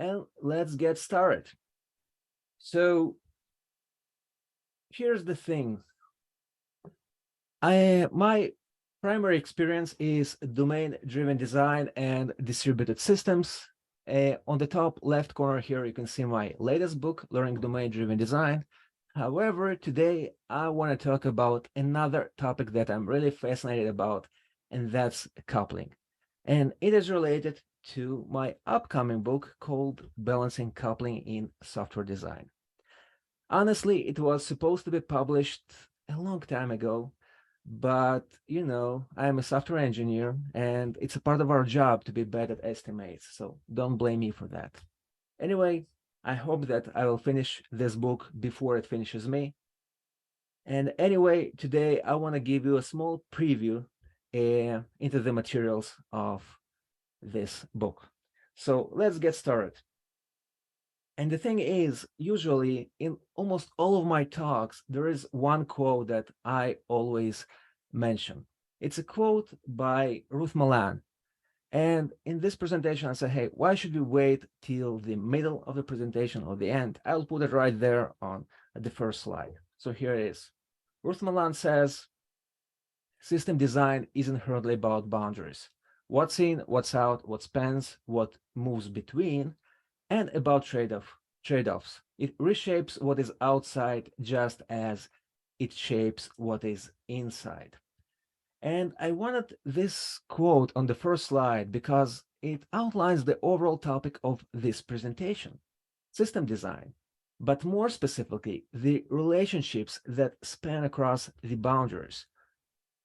and let's get started. So here's the thing. My primary experience is domain-driven design and distributed systems. On the top left corner here, you can see my latest book, Learning Domain-Driven Design. However, today I want to talk about another topic that I'm really fascinated about, and that's coupling. And it is related to my upcoming book called Balancing Coupling in Software Design. Honestly, it was supposed to be published a long time ago, but I'm a software engineer and it's a part of our job to be bad at estimates, so don't blame me for that. Anyway, I hope that I will finish this book before it finishes me. And anyway, today I want to give you a small preview into the materials of this book. So let's get started. And the thing is, usually in almost all of my talks, there is one quote that I always mention. It's a quote by Ruth Malan. And in this presentation, I say, hey, why should we wait till the middle of the presentation or the end? I'll put it right there on the first slide. So here it is. Ruth Malan says, system design is inherently about boundaries. What's in, what's out, what spans, what moves between, and about trade-offs. It reshapes what is outside just as it shapes what is inside. And I wanted this quote on the first slide because it outlines the overall topic of this presentation, system design, but more specifically, the relationships that span across the boundaries,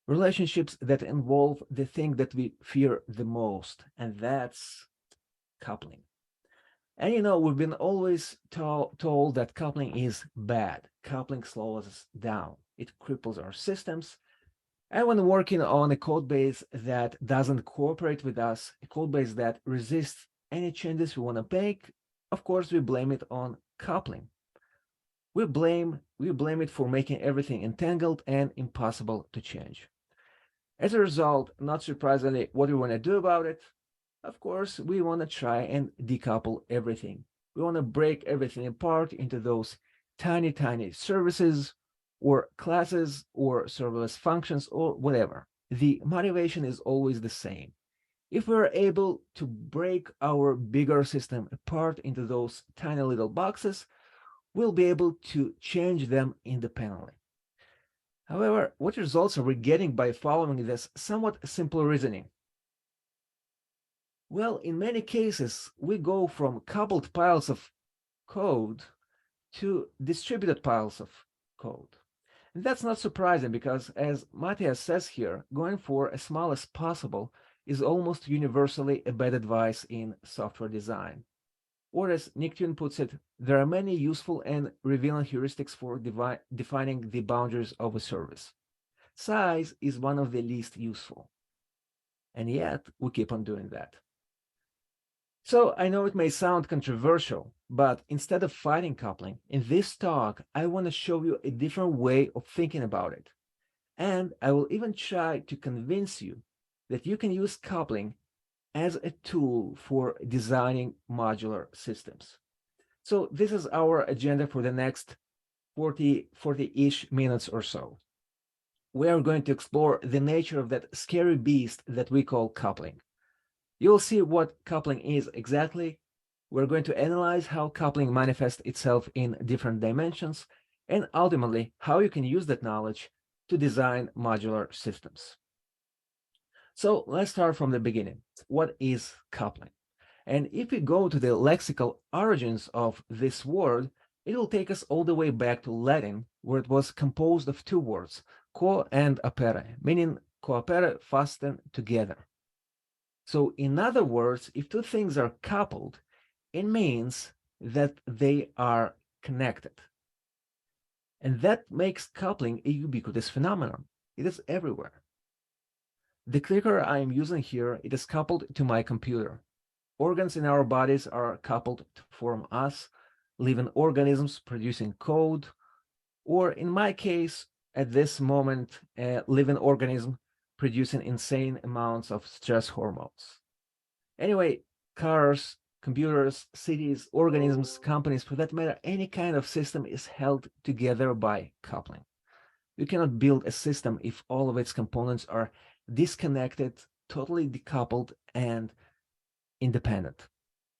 relationships that involve the thing that we fear the most, and that's coupling. And we've been always told that coupling is bad. Coupling slows us down. It cripples our systems. And when working on a code base that doesn't cooperate with us, a code base that resists any changes we want to make, of course, we blame it on coupling. We blame it for making everything entangled and impossible to change. As a result, not surprisingly, what we want to do about it? Of course, we want to try and decouple everything. We want to break everything apart into those tiny, tiny services or classes or serverless functions or whatever. The motivation is always the same. If we're able to break our bigger system apart into those tiny little boxes, we'll be able to change them independently. However, what results are we getting by following this somewhat simple reasoning? Well, in many cases, we go from coupled piles of code to distributed piles of code. And that's not surprising because, as Matthias says here, going for as small as possible is almost universally a bad advice in software design. Or as Nicktoon puts it, there are many useful and revealing heuristics for defining the boundaries of a service. Size is one of the least useful. And yet, we keep on doing that. So I know it may sound controversial, but instead of fighting coupling, in this talk, I want to show you a different way of thinking about it. And I will even try to convince you that you can use coupling as a tool for designing modular systems. So this is our agenda for the next 40-ish minutes or so. We are going to explore the nature of that scary beast that we call coupling. You'll see what coupling is exactly. We're going to analyze how coupling manifests itself in different dimensions, and ultimately, how you can use that knowledge to design modular systems. So let's start from the beginning. What is coupling? And if we go to the lexical origins of this word, it will take us all the way back to Latin, where it was composed of two words, co and apere, meaning coopere, fasten together. So in other words, if two things are coupled, it means that they are connected. And that makes coupling a ubiquitous phenomenon. It is everywhere. The clicker I am using here, it is coupled to my computer. Organs in our bodies are coupled to form us, living organisms producing code, or in my case, at this moment, a living organism producing insane amounts of stress hormones. Anyway, cars computers, cities, organisms, companies, for that matter, any kind of system is held together by coupling. You cannot build a system if all of its components are disconnected, totally decoupled, and independent.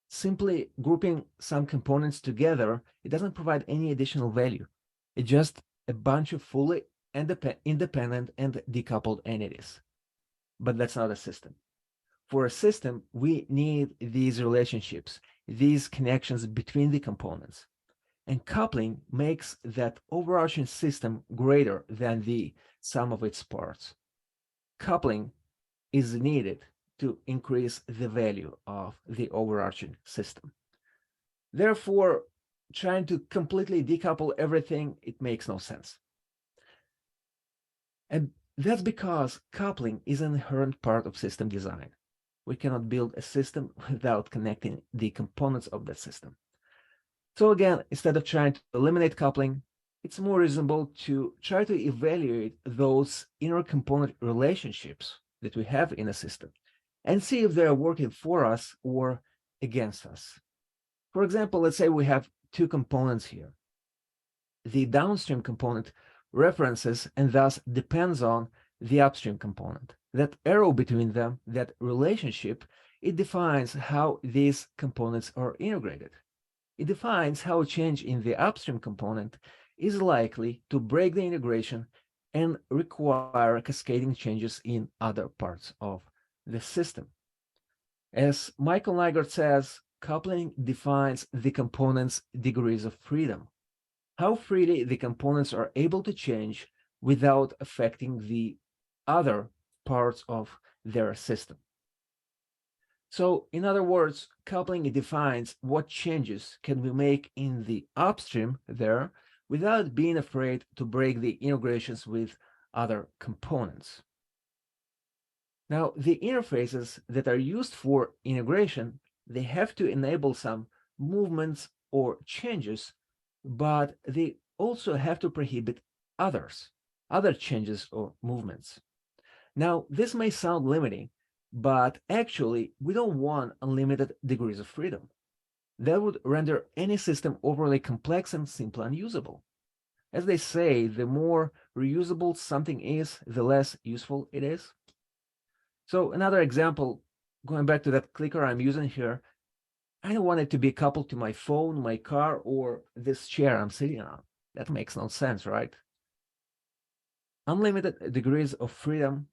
Simply grouping some components together, it doesn't provide any additional value. It's just a bunch of fully independent and decoupled entities. But that's not a system. For a system, we need these relationships, these connections between the components. And coupling makes that overarching system greater than the sum of its parts. Coupling is needed to increase the value of the overarching system. Therefore, trying to completely decouple everything, it makes no sense. And that's because coupling is an inherent part of system design. We cannot build a system without connecting the components of that system. So again, instead of trying to eliminate coupling, it's more reasonable to try to evaluate those inner component relationships that we have in a system and see if they're working for us or against us. For example, let's say we have two components here. The downstream component references and thus depends on the upstream component. That arrow between them, that relationship, it defines how these components are integrated. It defines how a change in the upstream component is likely to break the integration and require cascading changes in other parts of the system. As Michael Nygaard says, coupling defines the components' degrees of freedom, how freely the components are able to change without affecting the other parts of their system. So, in other words, coupling defines what changes can we make in the upstream there without being afraid to break the integrations with other components. Now, the interfaces that are used for integration, they have to enable some movements or changes, but they also have to prohibit other changes or movements. Now, this may sound limiting, but actually, we don't want unlimited degrees of freedom. That would render any system overly complex and simply unusable. As they say, the more reusable something is, the less useful it is. So another example, going back to that clicker I'm using here, I don't want it to be coupled to my phone, my car, or this chair I'm sitting on. That makes no sense, right? Unlimited degrees of freedom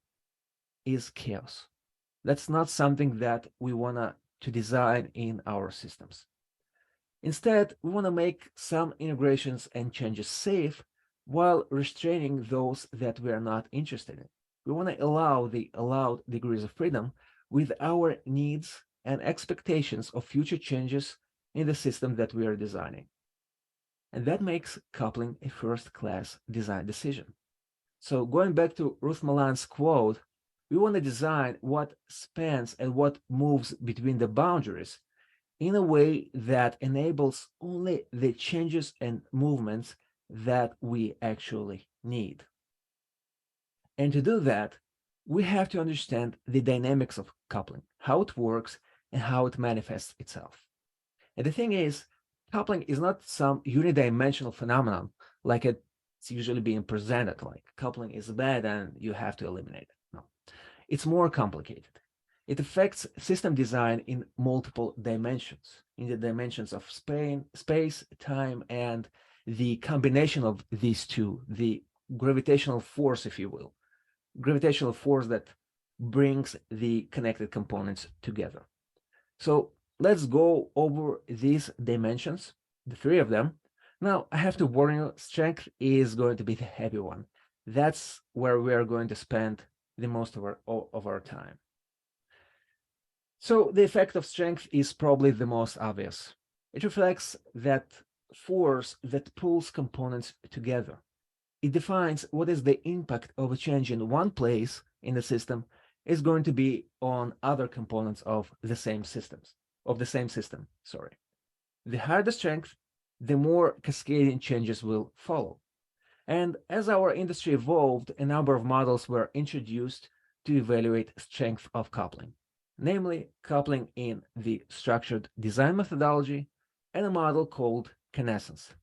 is chaos. That's not something that we want to design in our systems. Instead, we want to make some integrations and changes safe while restraining those that we are not interested in. We want to allow the allowed degrees of freedom with our needs and expectations of future changes in the system that we are designing. And that makes coupling a first-class design decision. So going back to Ruth Malan's quote, we want to design what spans and what moves between the boundaries in a way that enables only the changes and movements that we actually need. And to do that, we have to understand the dynamics of coupling, how it works, and how it manifests itself. And the thing is, coupling is not some unidimensional phenomenon like it's usually being presented, like coupling is bad and you have to eliminate it. No, it's more complicated. It affects system design in multiple dimensions, in the dimensions of space, time, and the combination of these two, the gravitational force, if you will, gravitational force that brings the connected components together. So let's go over these dimensions, the three of them. Now, I have to warn you, strength is going to be the heavy one. That's where we are going to spend the most of our time. So the effect of strength is probably the most obvious. It reflects that force that pulls components together. It defines what is the impact of a change in one place in the system is going to be on other components of the same system. The higher the strength, the more cascading changes will follow. And as our industry evolved, a number of models were introduced to evaluate strength of coupling. namely coupling in the structured design methodology and a model called connaissance.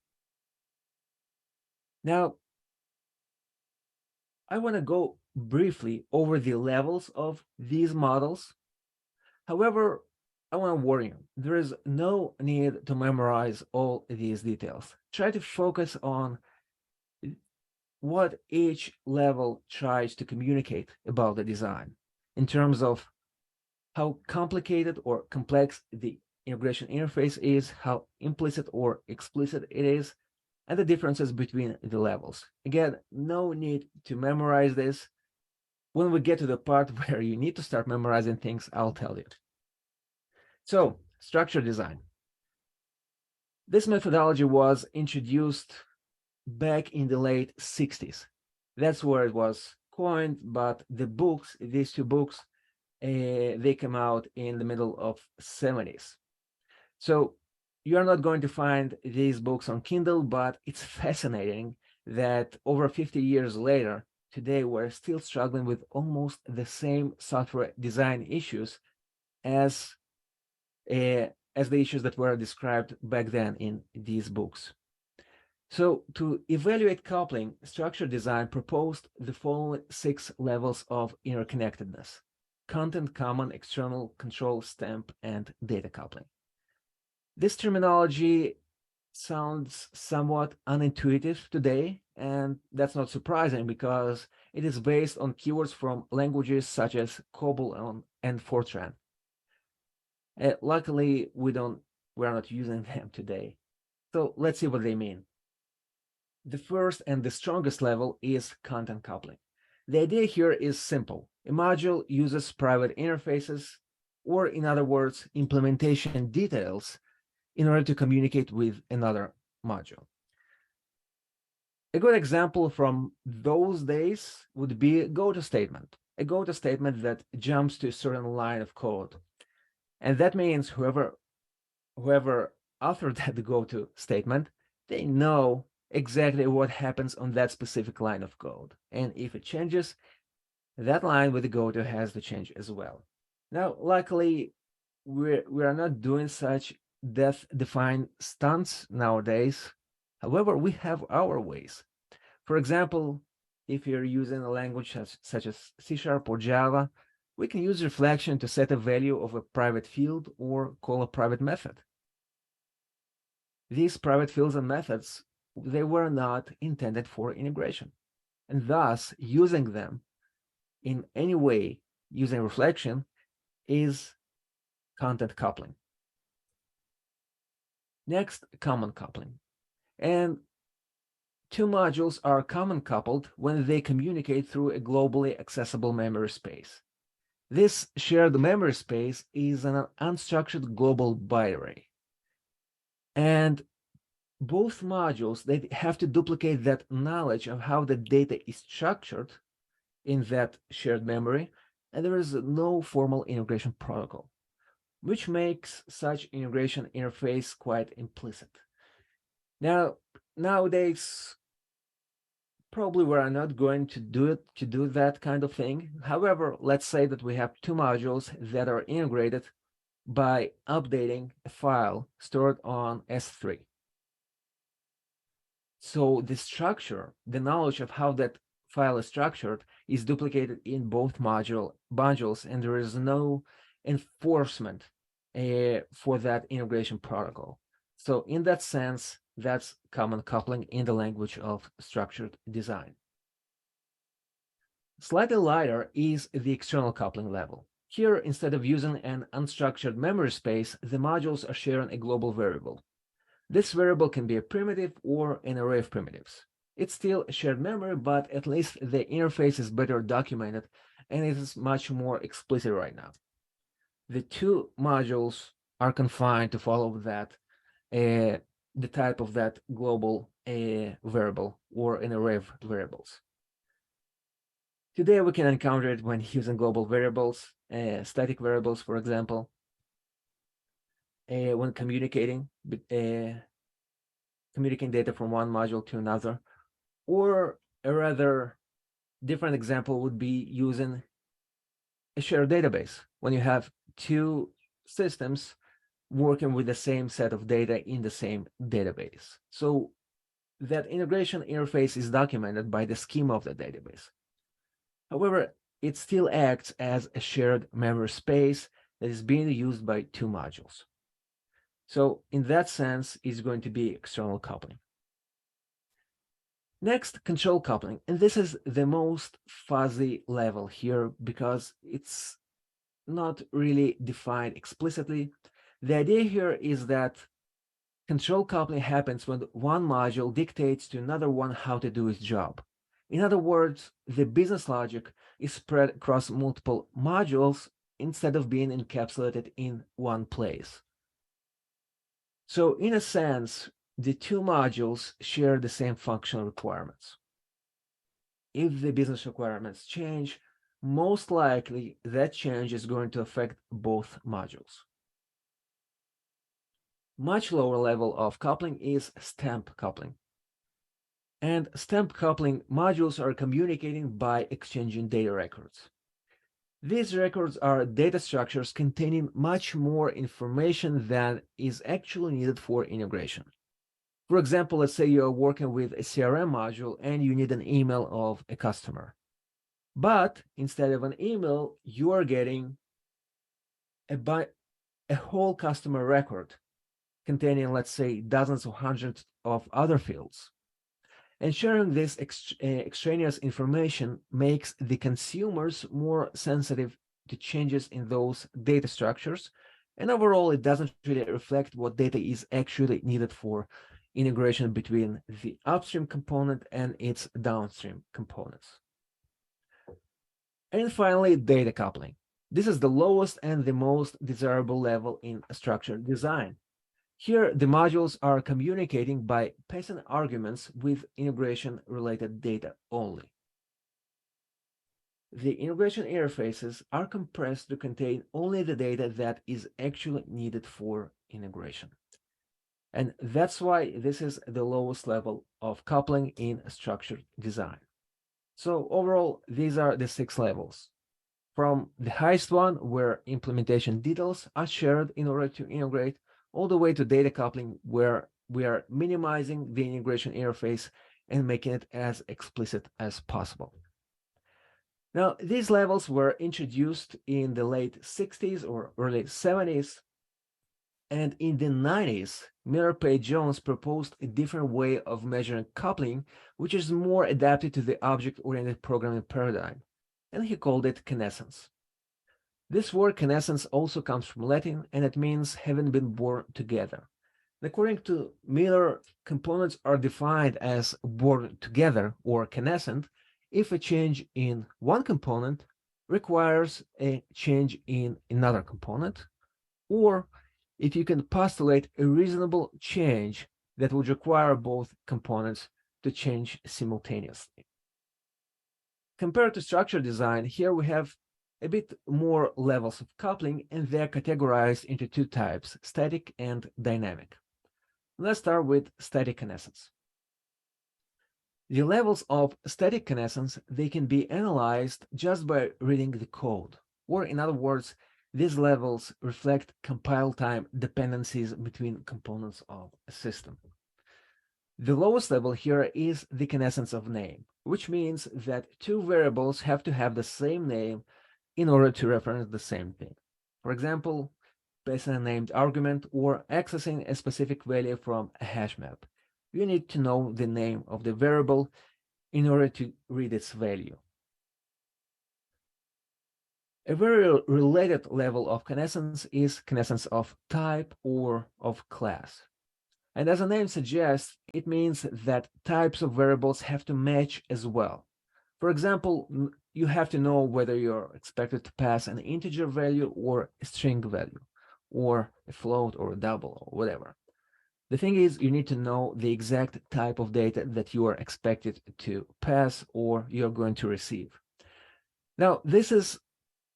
Now, I want to go briefly over the levels of these models. However, I want to warn you, there is no need to memorize all these details. Try to focus on what each level tries to communicate about the design in terms of how complicated or complex the integration interface is, how implicit or explicit it is, and the differences between the levels. Again, no need to memorize this. When we get to the part where you need to start memorizing things, I'll tell you. So, structure design. This methodology was introduced back in the late 60s. That's where it was coined, but the books, these two books, they came out in the middle of 70s. So you are not going to find these books on Kindle, but it's fascinating that over 50 years later, today we're still struggling with almost the same software design issues as the issues that were described back then in these books. So to evaluate coupling, structure design proposed the following 6 levels of interconnectedness: content, common, external, control, stamp, and data coupling. This terminology sounds somewhat unintuitive today, and that's not surprising because it is based on keywords from languages such as COBOL and Fortran. Luckily, we're not using them today. So let's see what they mean. The first and the strongest level is content coupling. The idea here is simple. A module uses private interfaces, or in other words, implementation details, in order to communicate with another module. A good example from those days would be a go-to statement. A go-to statement that jumps to a certain line of code. And that means whoever authored that go-to statement, they know exactly what happens on that specific line of code. And if it changes, that line with the go-to has to change as well. Now, luckily, we are not doing such death-defying stunts nowadays. However, we have our ways. For example, if you're using a language such as C# or Java, we can use reflection to set a value of a private field or call a private method. These private fields and methods, they were not intended for integration. And thus, using them in any way, using reflection, is content coupling. Next, common coupling. And two modules are common coupled when they communicate through a globally accessible memory space. This shared memory space is an unstructured global byte. And both modules, they have to duplicate that knowledge of how the data is structured in that shared memory, and there is no formal integration protocol, which makes such integration interface quite implicit. Now, nowadays, probably we're not going to do that kind of thing. However, let's say that we have two modules that are integrated by updating a file stored on S3. So the structure, the knowledge of how that file is structured is duplicated in both modules, and there is no enforcement for that integration protocol. So in that sense, that's common coupling in the language of structured design. Slightly lighter is the external coupling level. Here, instead of using an unstructured memory space, the modules are sharing a global variable. This variable can be a primitive or an array of primitives. It's still a shared memory, but at least the interface is better documented and it is much more explicit right now. The two modules are confined to follow that, the type of that global variable or an array of variables. Today, we can encounter it when using global variables, static variables, for example, when communicating data from one module to another, or a rather different example would be using a shared database when you have two systems working with the same set of data in the same database. So that integration interface is documented by the schema of the database. However, it still acts as a shared memory space that is being used by two modules. So in that sense, it's going to be external coupling. Next, control coupling. And this is the most fuzzy level here because it's not really defined explicitly. The idea here is that control coupling happens when one module dictates to another one how to do its job. In other words, the business logic is spread across multiple modules instead of being encapsulated in one place. So in a sense, the two modules share the same functional requirements. If the business requirements change, most likely that change is going to affect both modules. Much lower level of coupling is stamp coupling. And stamp coupling modules are communicating by exchanging data records. These records are data structures containing much more information than is actually needed for integration. For example, let's say you're working with a CRM module and you need an email of a customer. But instead of an email, you are getting a whole customer record containing, let's say, dozens or hundreds of other fields. And sharing this extraneous information makes the consumers more sensitive to changes in those data structures. And overall, it doesn't really reflect what data is actually needed for integration between the upstream component and its downstream components. And finally, data coupling. This is the lowest and the most desirable level in structured design. Here, the modules are communicating by passing arguments with integration-related data only. The integration interfaces are compressed to contain only the data that is actually needed for integration. And that's why this is the lowest level of coupling in structured design. So overall, these are the 6 levels. From the highest one, where implementation details are shared in order to integrate, all the way to data coupling, where we are minimizing the integration interface and making it as explicit as possible. Now, these levels were introduced in the late 60s or early 70s, and in the 90s, Miller Page Jones proposed a different way of measuring coupling, which is more adapted to the object-oriented programming paradigm, and he called it connaissance. This word connaissance also comes from Latin, and it means having been born together. According to Miller, components are defined as born together or connaissant if a change in one component requires a change in another component, or if you can postulate a reasonable change that would require both components to change simultaneously. Compared to structured design, here we have a bit more levels of coupling, and they're categorized into 2 types, static and dynamic. Let's start with static connaissance. The levels of static connaissance, they can be analyzed just by reading the code, or in other words, these levels reflect compile time dependencies between components of a system. The lowest level here is the connaissance of name, which means that 2 variables have to have the same name in order to reference the same thing. For example, passing a named argument or accessing a specific value from a hash map. You need to know the name of the variable in order to read its value. A very related level of connaissance is connaissance of type or of class. And as the name suggests, it means that types of variables have to match as well. For example, you have to know whether you're expected to pass an integer value or a string value, or a float or a double or whatever. The thing is, you need to know the exact type of data that you are expected to pass or you're going to receive. Now, this is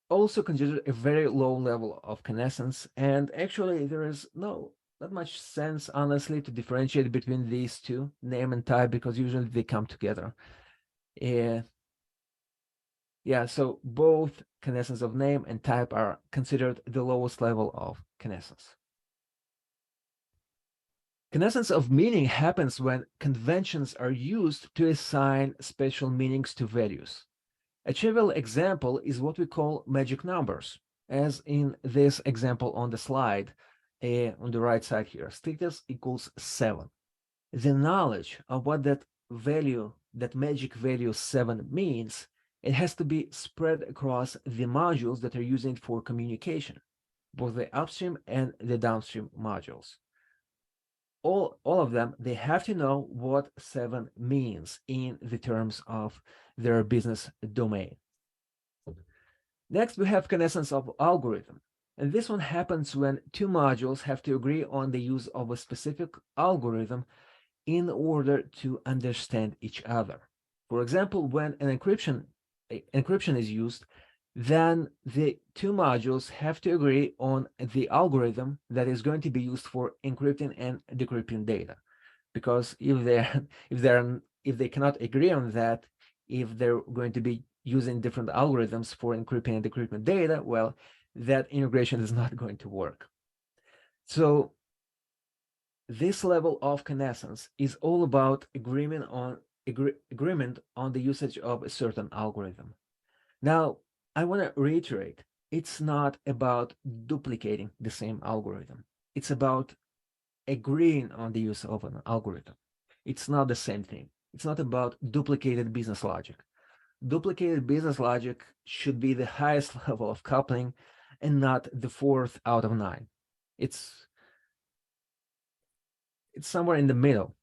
also considered a very low level of connaissance, and actually there is not much sense, honestly, to differentiate between these two, name and type, because usually they come together. Yeah, so both connaissance of name and type are considered the lowest level of connaissance. Connaissance of meaning happens when conventions are used to assign special meanings to values. A trivial example is what we call magic numbers, as in this example on the slide, on the right side here, status equals 7. The knowledge of what that value, that magic value 7 means, it has to be spread across the modules that are using for communication, both the upstream and the downstream modules. All of them, they have to know what 7 means in the terms of their business domain. Next, we have connaissance of algorithm. And this one happens when two modules have to agree on the use of a specific algorithm in order to understand each other. For example, when an encryption is used, then the two modules have to agree on the algorithm that is going to be used for encrypting and decrypting data. Because if they cannot agree on that, if they're going to be using different algorithms for encrypting and decrypting data, well, that integration is not going to work. So this level of connaissance is all about agreement on the usage of a certain algorithm. Now, I want to reiterate, it's not about duplicating the same algorithm. It's about agreeing on the use of an algorithm. It's not the same thing. It's not about duplicated business logic. Duplicated business logic should be the highest level of coupling and not the 4th out of 9. It's somewhere in the middle,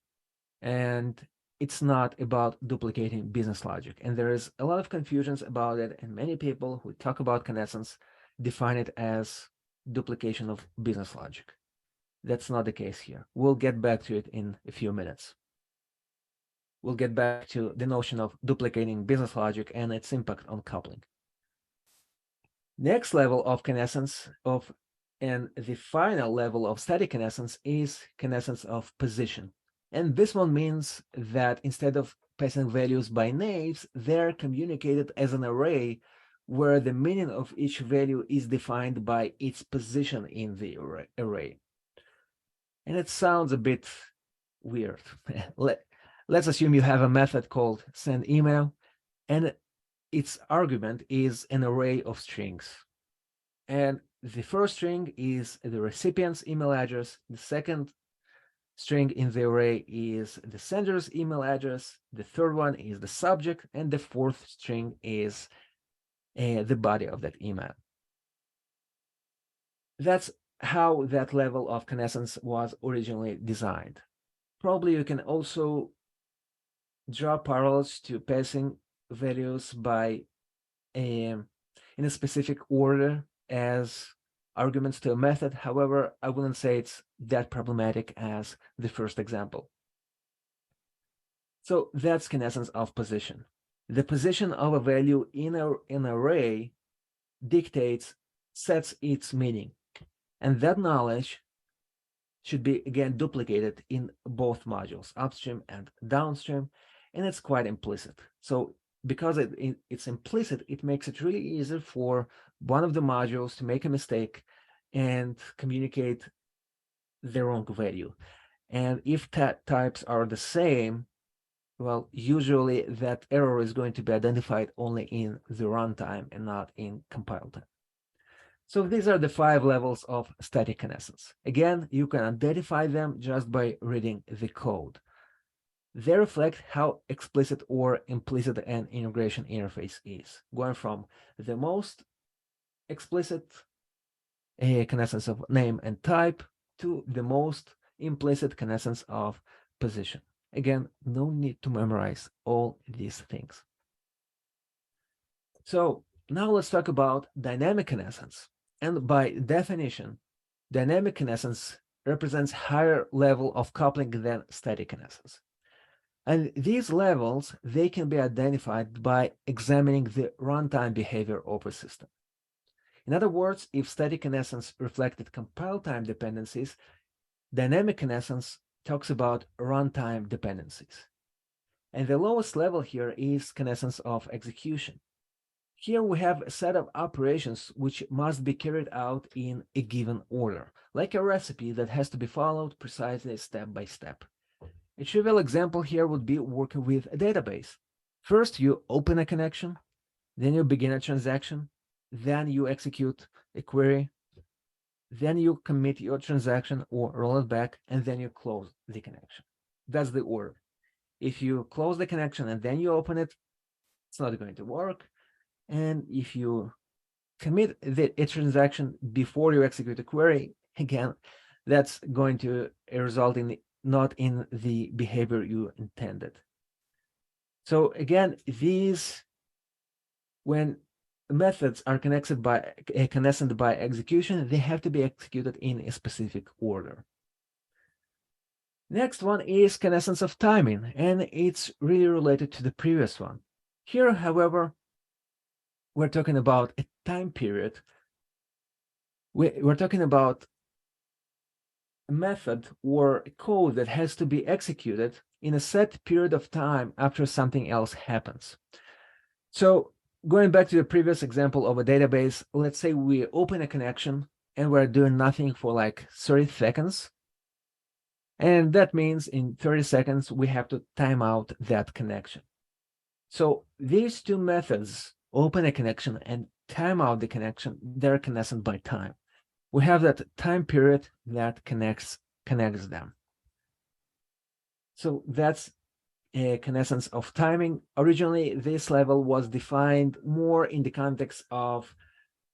and it's not about duplicating business logic. And there is a lot of confusions about it, and many people who talk about connaissance define it as duplication of business logic. That's not the case here. We'll get back to it in a few minutes. We'll get back to the notion of duplicating business logic and its impact on coupling. Next level of connaissance and the final level of static connaissance is connaissance of position. And this one means that instead of passing values by names, they're communicated as an array where the meaning of each value is defined by its position in the array. And it sounds a bit weird. Let's assume you have a method called send email, and its argument is an array of strings. And the first string is the recipient's email address. The second string in the array is the sender's email address. The third one is the subject. And the fourth string is the body of that email. That's how that level of connaissance was originally designed. Probably you can also draw parallels to passing values by in a specific order as arguments to a method. However, I wouldn't say it's that problematic as the first example. So that's connaissance of position. The position of a value in an array sets its meaning. And that knowledge should be, again, duplicated in both modules, upstream and downstream, and it's quite implicit. So because it's implicit, it makes it really easy for one of the modules to make a mistake and communicate the wrong value. And if types are the same, well, usually that error is going to be identified only in the runtime and not in compile time. So these are the 5 levels of static connaissance. Again, you can identify them just by reading the code. They reflect how explicit or implicit an integration interface is, going from the most explicit connaissance of name and type to the most implicit connaissance of position. Again, no need to memorize all these things. So now let's talk about dynamic connaissance. And by definition, dynamic connaissance represents higher level of coupling than static connaissance. And these levels, they can be identified by examining the runtime behavior of a system. In other words, if static connaissance reflected compile time dependencies, dynamic connaissance talks about runtime dependencies. And the lowest level here is connaissance of execution. Here we have a set of operations which must be carried out in a given order, like a recipe that has to be followed precisely step by step. A trivial example here would be working with a database. First, you open a connection, then you begin a transaction, then you execute a query, then you commit your transaction or roll it back, and then you close the connection. That's the order. If you close the connection and then you open it, it's not going to work. And if you commit a transaction before you execute a query, again, that's going to result in not in the behavior you intended. So again, when methods are connected by execution, they have to be executed in a specific order. Next one is connaissance of timing, and it's really related to the previous one. Here, however, we're talking about a time period. We're talking about a method or a code that has to be executed in a set period of time after something else happens. So going back to the previous example of a database, let's say we open a connection and we're doing nothing for like 30 seconds. And that means in 30 seconds, we have to time out that connection. So these two methods, open a connection and time out the connection, they're connected by time. We have that time period that connects them. So that's a connaissance of timing. Originally, this level was defined more in the context of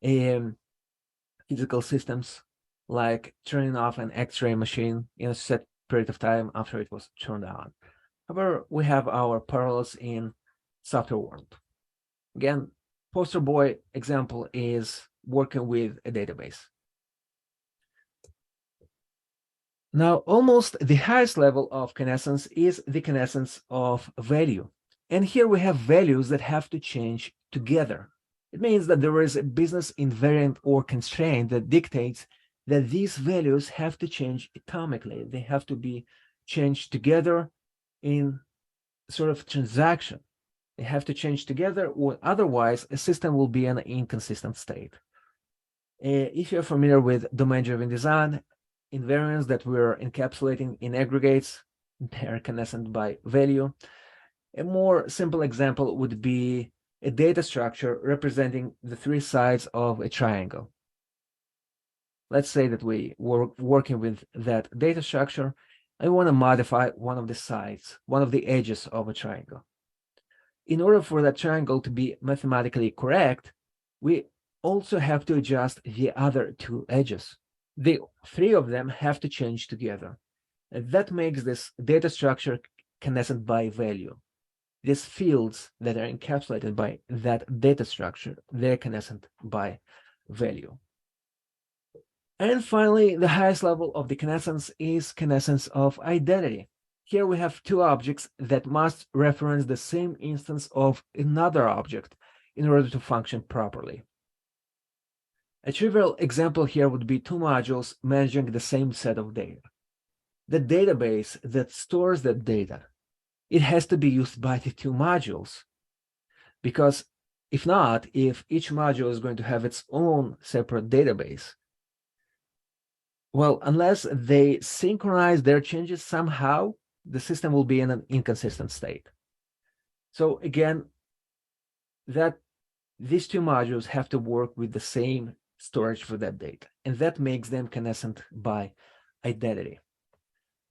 physical systems, like turning off an X-ray machine in a set period of time after it was turned on. However, we have our parallels in software world. Again, poster boy example is working with a database. Now, almost the highest level of connaissance is the connaissance of value. And here we have values that have to change together. It means that there is a business invariant or constraint that dictates that these values have to change atomically. They have to be changed together in sort of transaction. They have to change together, or otherwise a system will be in an inconsistent state. If you're familiar with domain-driven design, invariants that we're encapsulating in aggregates, they're connaissant by value. A more simple example would be a data structure representing the three sides of a triangle. Let's say that we were working with that data structure. I want to modify one of the sides, one of the edges of a triangle. In order for that triangle to be mathematically correct, we also have to adjust the other two edges. The three of them have to change together. And that makes this data structure connaissant by value. These fields that are encapsulated by that data structure, they're connaissant by value. And finally, the highest level of the connaissance is connaissance of identity. Here we have two objects that must reference the same instance of another object in order to function properly. A trivial example here would be two modules managing the same set of data. The database that stores that data, it has to be used by the two modules, because if not, if each module is going to have its own separate database, well, unless they synchronize their changes somehow, the system will be in an inconsistent state. So again, these two modules have to work with the same storage for that data, and that makes them connaissant by identity.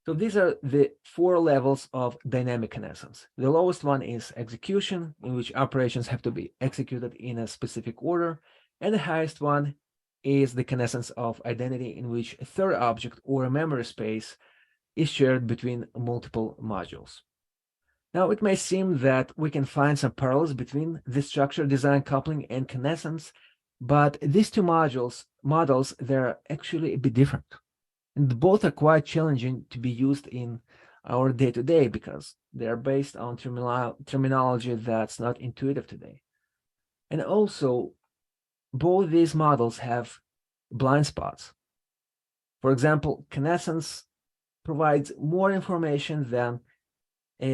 So these are the four levels of dynamic connaissance. The lowest one is execution, in which operations have to be executed in a specific order, and the highest one is the connaissance of identity, in which a third object or a memory space is shared between multiple modules. Now, it may seem that we can find some parallels between the structure, design, coupling, and connaissance, but these two models, they're actually a bit different. And both are quite challenging to be used in our day-to-day because they're based on terminology that's not intuitive today. And also, both these models have blind spots. For example, connaissance provides more information than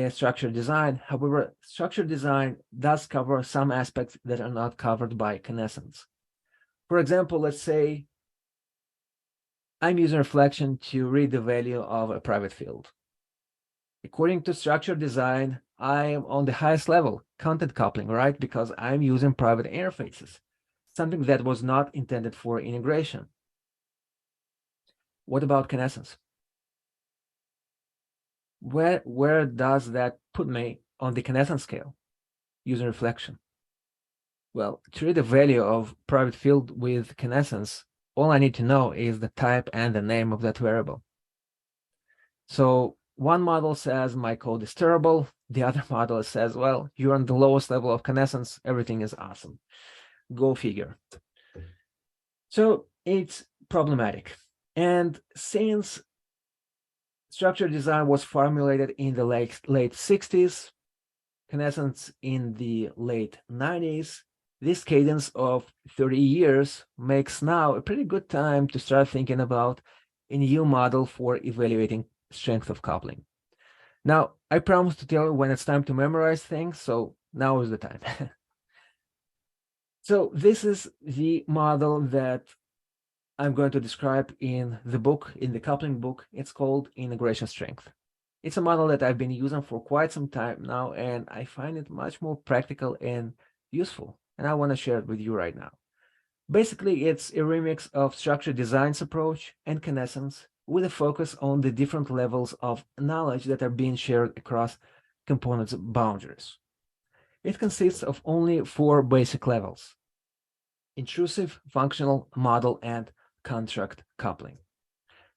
structured design. However, structured design does cover some aspects that are not covered by connaissance. For example, let's say I'm using reflection to read the value of a private field. According to structured design, I am on the highest level, content coupling, right? Because I'm using private interfaces, something that was not intended for integration. What about connaissance? Where does that put me on the connaissance scale using reflection? Well, to read the value of private field with connaissance, all I need to know is the type and the name of that variable. So one model says my code is terrible. The other model says, well, you're on the lowest level of connaissance. Everything is awesome. Go figure. So it's problematic. And since structured design was formulated in the late 60s, connaissance in the late 90s, this cadence of 30 years makes now a pretty good time to start thinking about a new model for evaluating strength of coupling. Now, I promise to tell you when it's time to memorize things, so now is the time. So this is the model that I'm going to describe in the book, in the coupling book. It's called integration strength. It's a model that I've been using for quite some time now, and I find it much more practical and useful, and I want to share it with you right now. Basically, it's a remix of structured design's approach and connaissance with a focus on the different levels of knowledge that are being shared across components' boundaries. It consists of only 4 basic levels: intrusive, functional, model, and contract coupling.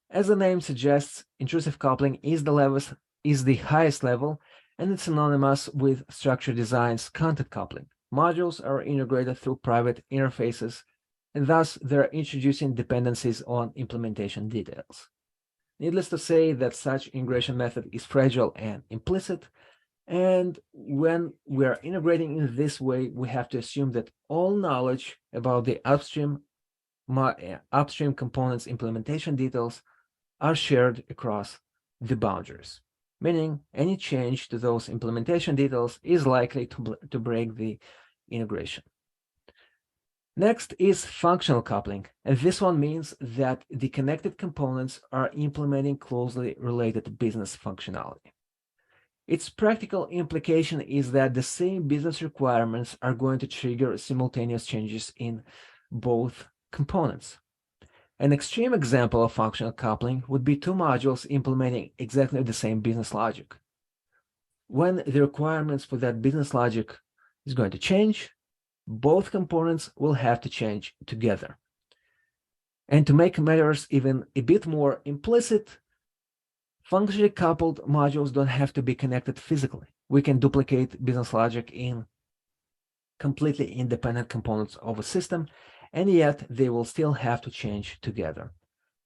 As the name suggests, intrusive coupling is the highest level, and it's synonymous with structured design's content coupling. Modules are integrated through private interfaces, and thus they're introducing dependencies on implementation details. Needless to say that such integration method is fragile and implicit, and when we're integrating in this way, we have to assume that all knowledge about the upstream components implementation details are shared across the boundaries, meaning any change to those implementation details is likely to break the integration. Next is functional coupling, and this one means that the connected components are implementing closely related business functionality. Its practical implication is that the same business requirements are going to trigger simultaneous changes in both components. An extreme example of functional coupling would be 2 modules implementing exactly the same business logic. When the requirements for that business logic is going to change, both components will have to change together. And to make matters even a bit more implicit, functionally coupled modules don't have to be connected physically. We can duplicate business logic in completely independent components of a system, and yet they will still have to change together.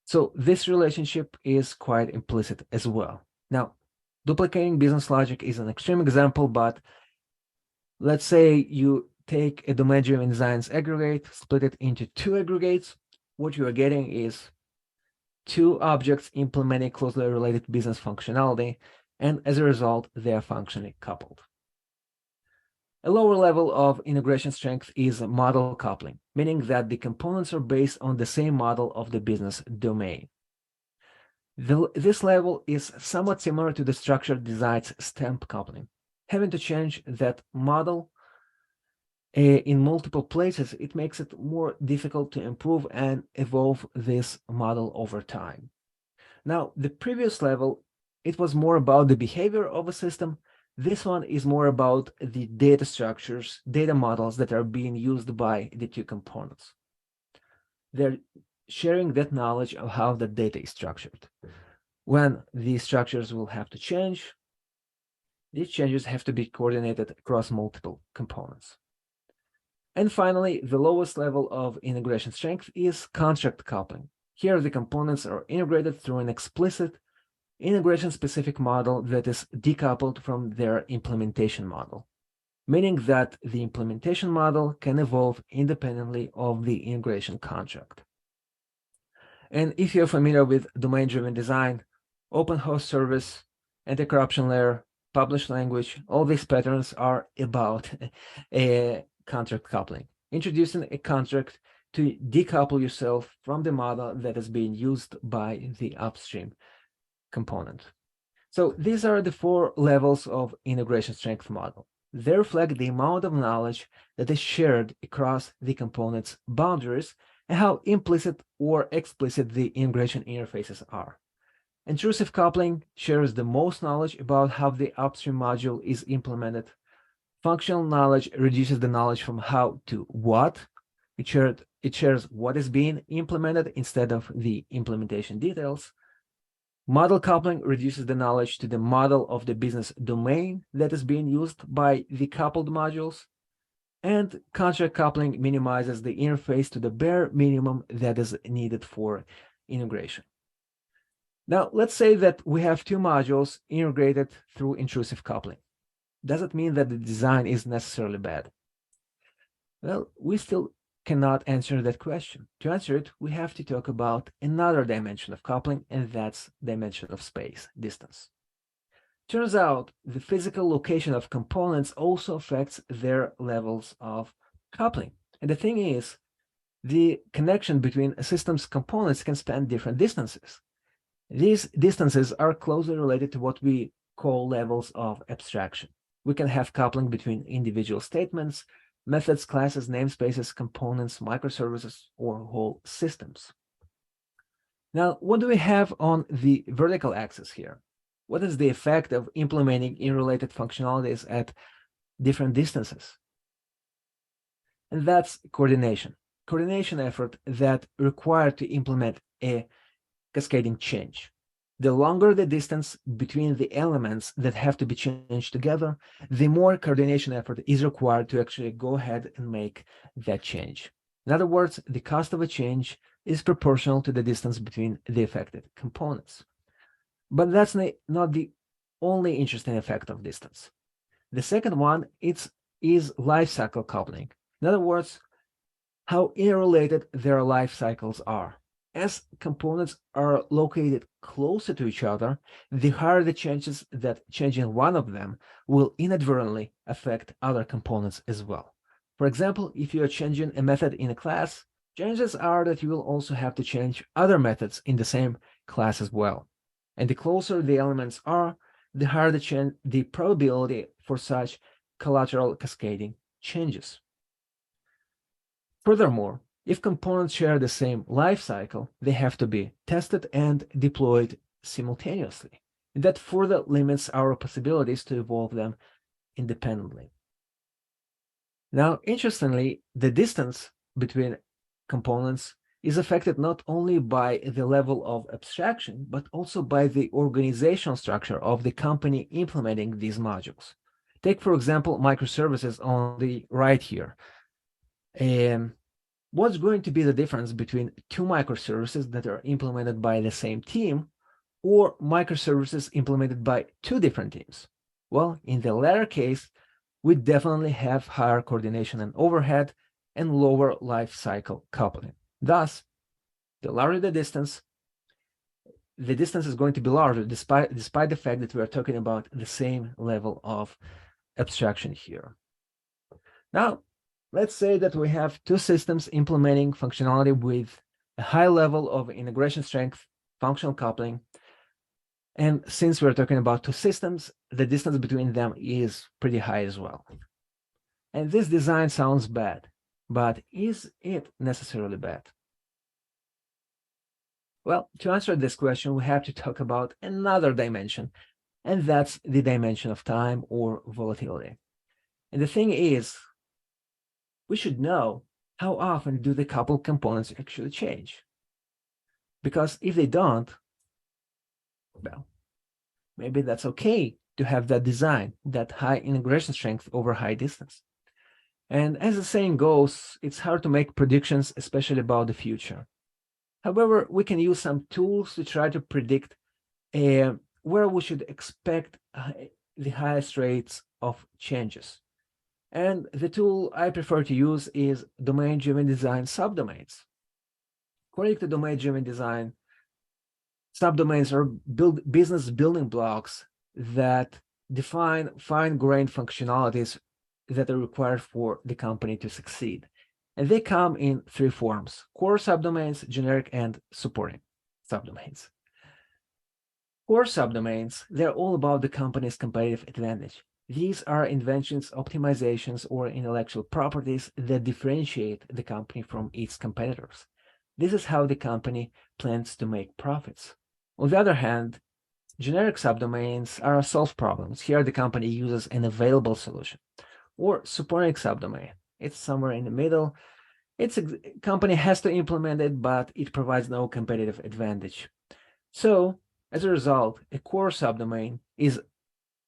So this relationship is quite implicit as well. Now, duplicating business logic is an extreme example, but let's say you take a domain-driven designs aggregate, split it into 2 aggregates. What you are getting is 2 objects implementing closely related business functionality, and as a result, they are functionally coupled. A lower level of integration strength is model coupling, meaning that the components are based on the same model of the business domain. This level is somewhat similar to the structured design's stamp coupling. Having to change that model in multiple places, it makes it more difficult to improve and evolve this model over time. Now, the previous level, it was more about the behavior of a system. This one is more about the data structures, data models that are being used by the 2 components. They're sharing that knowledge of how the data is structured. When these structures will have to change, these changes have to be coordinated across multiple components. And finally, the lowest level of integration strength is contract coupling. Here, the components are integrated through an explicit integration-specific model that is decoupled from their implementation model, meaning that the implementation model can evolve independently of the integration contract. And if you're familiar with domain-driven design, open host service, anti-corruption layer, published language, all these patterns are about a contract coupling, introducing a contract to decouple yourself from the model that is being used by the upstream component. So these are the 4 levels of integration strength model. They reflect the amount of knowledge that is shared across the component's boundaries and how implicit or explicit the integration interfaces are. Intrusive coupling shares the most knowledge about how the upstream module is implemented. Functional knowledge reduces the knowledge from how to what. It shares what is being implemented instead of the implementation details. Model coupling reduces the knowledge to the model of the business domain that is being used by the coupled modules. And contract coupling minimizes the interface to the bare minimum that is needed for integration. Now, let's say that we have 2 modules integrated through intrusive coupling. Does it mean that the design is necessarily bad? Well, we still cannot answer that question. To answer it, we have to talk about another dimension of coupling, and that's dimension of space, distance. Turns out the physical location of components also affects their levels of coupling. And the thing is, the connection between a system's components can span different distances. These distances are closely related to what we call levels of abstraction. We can have coupling between individual statements, methods, classes, namespaces, components, microservices, or whole systems. Now, what do we have on the vertical axis here? What is the effect of implementing interrelated functionalities at different distances? And that's coordination. Coordination effort that required to implement a cascading change. The longer the distance between the elements that have to be changed together, the more coordination effort is required to actually go ahead and make that change. In other words, the cost of a change is proportional to the distance between the affected components. But that's not the only interesting effect of distance. The second one is lifecycle coupling. In other words, how interrelated their life cycles are. As components are located closer to each other, the higher the chances that changing one of them will inadvertently affect other components as well. For example, if you are changing a method in a class, chances are that you will also have to change other methods in the same class as well. And the closer the elements are, the higher the probability for such collateral cascading changes. Furthermore, if components share the same life cycle, they have to be tested and deployed simultaneously. And that further limits our possibilities to evolve them independently. Now, interestingly, the distance between components is affected not only by the level of abstraction, but also by the organizational structure of the company implementing these modules. Take, for example, microservices on the right here. What's going to be the difference between 2 microservices that are implemented by the same team or microservices implemented by 2 different teams? Well, in the latter case, we definitely have higher coordination and overhead and lower life cycle coupling. Thus, the larger the distance is going to be larger despite the fact that we are talking about the same level of abstraction here. Now, let's say that we have 2 systems implementing functionality with a high level of integration strength, functional coupling. And since we're talking about 2 systems, the distance between them is pretty high as well. And this design sounds bad, but is it necessarily bad? Well, to answer this question, we have to talk about another dimension, and that's the dimension of time or volatility. And the thing is, we should know how often do the coupled components actually change. Because if they don't, well, maybe that's okay to have that design, that high integration strength over high distance. And as the saying goes, it's hard to make predictions, especially about the future. However, we can use some tools to try to predict where we should expect the highest rates of changes. And the tool I prefer to use is domain-driven design subdomains. According to domain-driven design, subdomains are business building blocks that define fine-grained functionalities that are required for the company to succeed. And they come in three forms: core subdomains, generic, and supporting subdomains. Core subdomains, they're all about the company's competitive advantage. These are inventions, optimizations, or intellectual properties that differentiate the company from its competitors. This is how the company plans to make profits. On the other hand, generic subdomains are solved problems. Here, the company uses an available solution. Or supporting subdomain, it's somewhere in the middle. It's a company has to implement it, but it provides no competitive advantage. So, as a result, a core subdomain is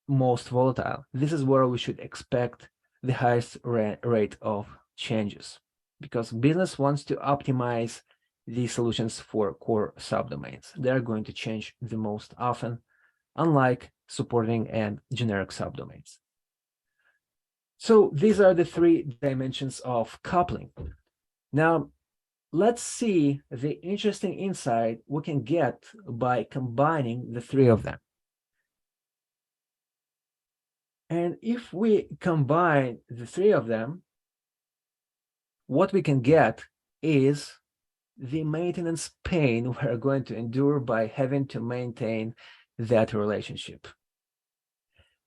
most volatile. This is where we should expect the highest rate of changes, because business wants to optimize the solutions for core subdomains. They're going to change the most often, unlike supporting and generic subdomains. So these are the three dimensions of coupling. Now, let's see the interesting insight we can get by combining the three of them. And if we combine the three of them, what we can get is the maintenance pain we're going to endure by having to maintain that relationship.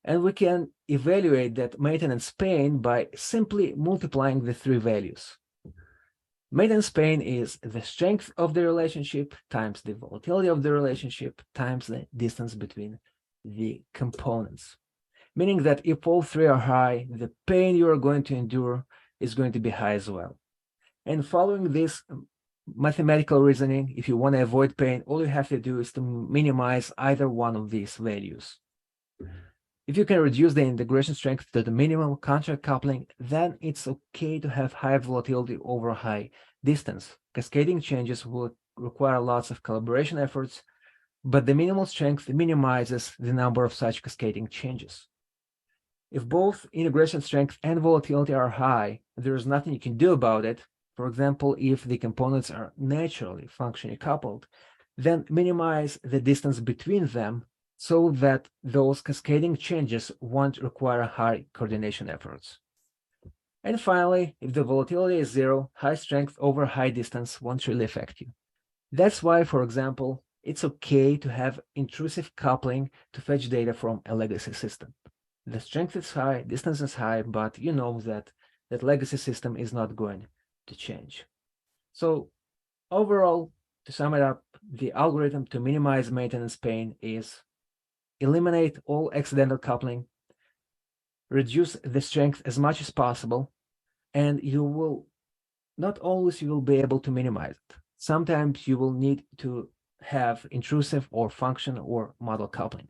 And we can evaluate that maintenance pain by simply multiplying the three values. Maintenance pain is the strength of the relationship times the volatility of the relationship times the distance between the components. Meaning that if all three are high, the pain you are going to endure is going to be high as well. And following this mathematical reasoning, if you want to avoid pain, all you have to do is to minimize either one of these values. If you can reduce the integration strength to the minimum contract coupling, then it's okay to have high volatility over high distance. Cascading changes will require lots of collaboration efforts, but the minimal strength minimizes the number of such cascading changes. If both integration strength and volatility are high, there is nothing you can do about it. For example, if the components are naturally functionally coupled, then minimize the distance between them so that those cascading changes won't require high coordination efforts. And finally, if the volatility is zero, high strength over high distance won't really affect you. That's why, for example, it's okay to have intrusive coupling to fetch data from a legacy system. The strength is high, distance is high, but you know that that legacy system is not going to change. So overall, to sum it up, the algorithm to minimize maintenance pain is eliminate all accidental coupling, reduce the strength as much as possible, and you will not always you will be able to minimize it. Sometimes you will need to have intrusive or function or model coupling.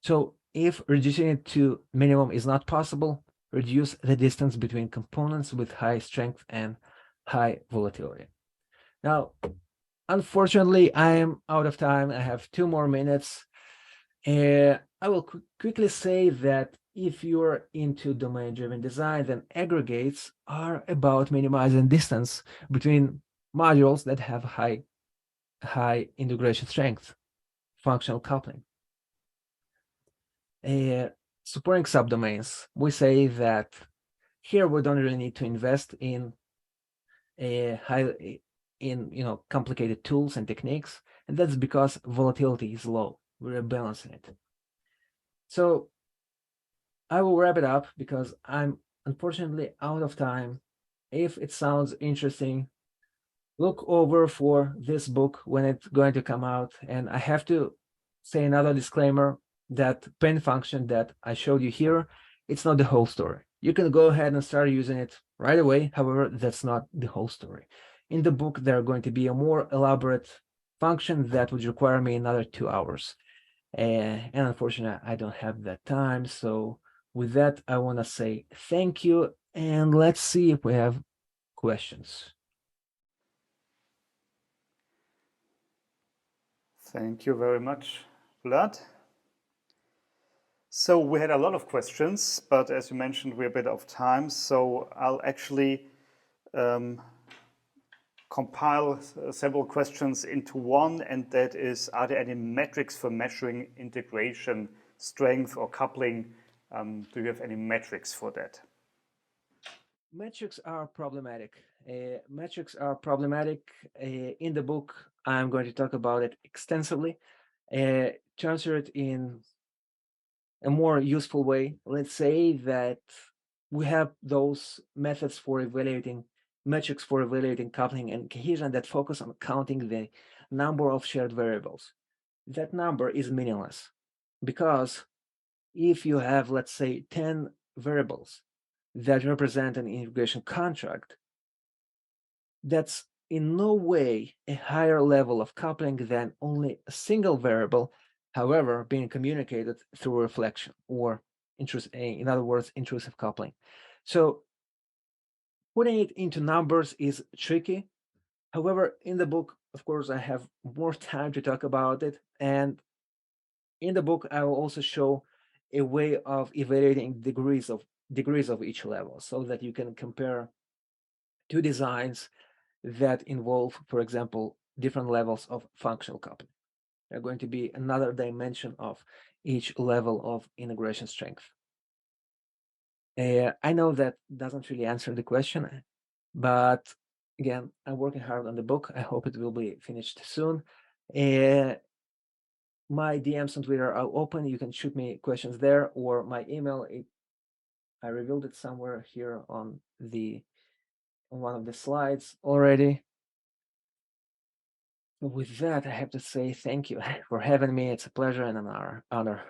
So if reducing it to minimum is not possible, reduce the distance between components with high strength and high volatility. Now, unfortunately, I am out of time. I have 2 more minutes. I will quickly say that if you're into domain-driven design, then aggregates are about minimizing distance between modules that have high integration strength, functional coupling. Supporting subdomains, we say that here we don't really need to invest in complicated tools and techniques, and that's because volatility is low. We're balancing it. So I will wrap it up because I'm unfortunately out of time. If it sounds interesting, look over for this book when it's going to come out. And I have to say another disclaimer that pen function that I showed you here, it's not the whole story. You can go ahead and start using it right away. However, that's not the whole story. In the book, there are going to be a more elaborate function that would require me another 2 hours. And unfortunately, I don't have that time. So with that, I want to say thank you. And let's see if we have questions. Thank you very much, Vlad. So we had a lot of questions, but as you mentioned, we're a bit of time. So I'll actually compile several questions into one, and that is, are there any metrics for measuring integration strength or coupling? Do you have any metrics for that? Metrics are problematic. Metrics are problematic. In the book, I'm going to talk about it extensively. To answer it in a more useful way, let's say that we have those methods for evaluating metrics for evaluating coupling and cohesion that focus on counting the number of shared variables. That number is meaningless because if you have, let's say, 10 variables that represent an integration contract, that's in no way a higher level of coupling than only a single variable, however, being communicated through reflection or in other words, intrusive coupling. So putting it into numbers is tricky. However, in the book, of course, I have more time to talk about it. And in the book, I will also show a way of evaluating degrees of each level so that you can compare two designs that involve, for example, different levels of functional coupling. They're going to be another dimension of each level of integration strength. I know that doesn't really answer the question, but again, I'm working hard on the book. I hope it will be finished soon. My DMs on Twitter are open. You can shoot me questions there, or my email. I revealed it somewhere here on one of the slides already. With that, I have to say thank you for having me. It's a pleasure and an honor.